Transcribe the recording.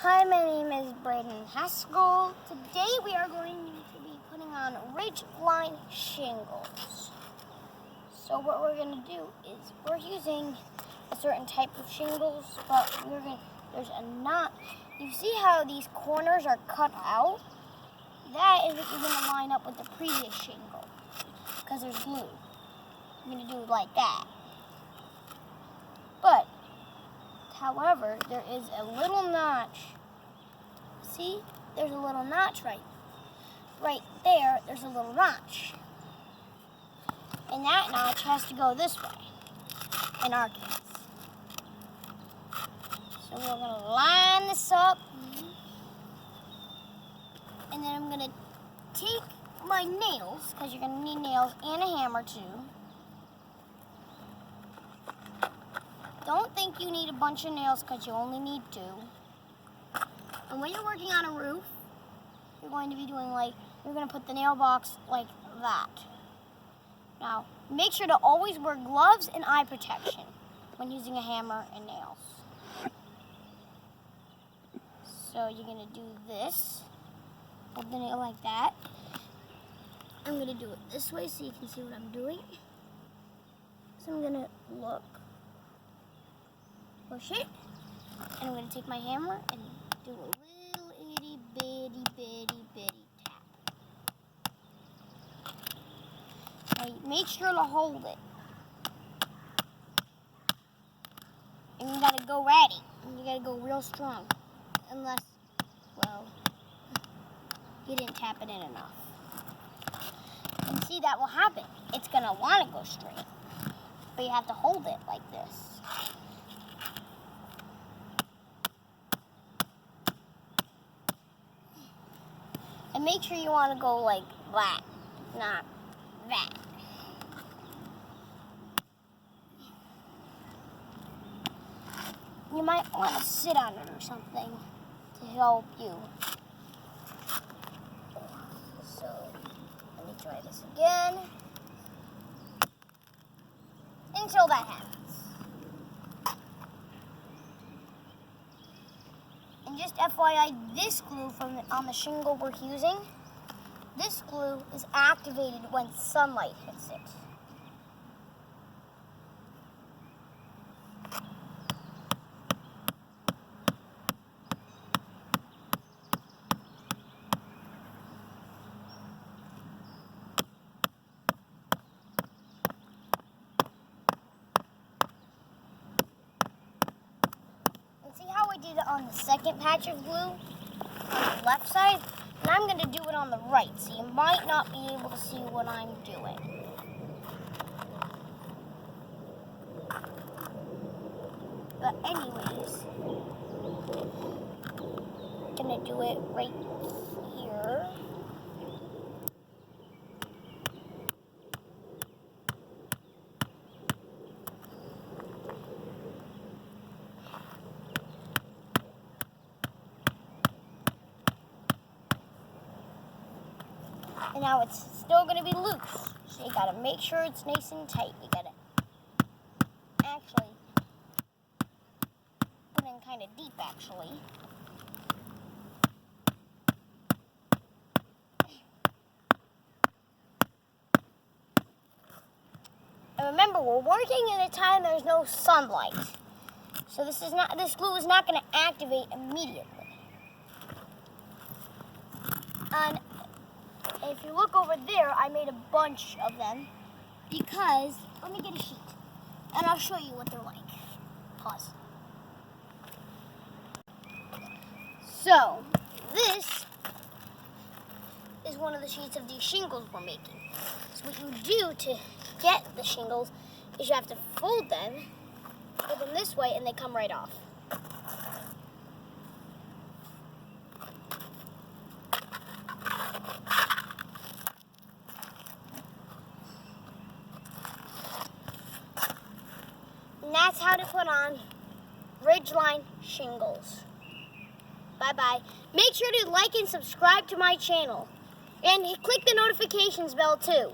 Hi, my name is Braden Haskell. Today we are going to be putting on Ridgeline Shingles. So what we're going to do is we're using a certain type of shingles, but there's a knot. You see how these corners are cut out? That is what you're going to line up with the previous shingle, because there's glue. I'm going to do it like that. But however, there is a little notch. See? There's a little notch right there. There's a little notch. And that notch has to go this way in our case. So we're going to line this up. And then I'm going to take my nails, because you're going to need nails and a hammer too. Don't think you need a bunch of nails because you only need 2. And when you're working on a roof, you're going to be doing you're going to put the nail box like that. Now, make sure to always wear gloves and eye protection when using a hammer and nails. So you're going to do this, hold the nail like that. I'm going to do it this way so you can see what I'm doing. So I'm going to look. Push it, and I'm going to take my hammer and do a little itty bitty tap. Now make sure to hold it. And you got to go ready. And you got to go real strong. Unless, well, you didn't tap it in enough. And see, that will happen. It's going to want to go straight. But you have to hold it like this. And make sure you want to go like that, not that. You might want to sit on it or something to help you. So, let me try this again. Until that happens. And just FYI, this glue on the shingle we're using, this glue is activated when sunlight hits it. Did it on the second patch of glue on the left side, and I'm going to do it on the right, so you might not be able to see what I'm doing. But anyways, I'm going to do it right here. And now it's still going to be loose. So you got to make sure it's nice and tight. You got to actually put in kind of deep, actually. And remember, we're working in a time there's no sunlight. So this glue is not going to activate immediately. And if you look over there, I made a bunch of them because, let me get a sheet and I'll show you what they're like. Pause. So, this is one of the sheets of these shingles we're making. So what you do to get the shingles is you have to fold them this way and they come right off. And that's how to put on Ridgeline Shingles. Bye-bye. Make sure to like and subscribe to my channel. And click the notifications bell too.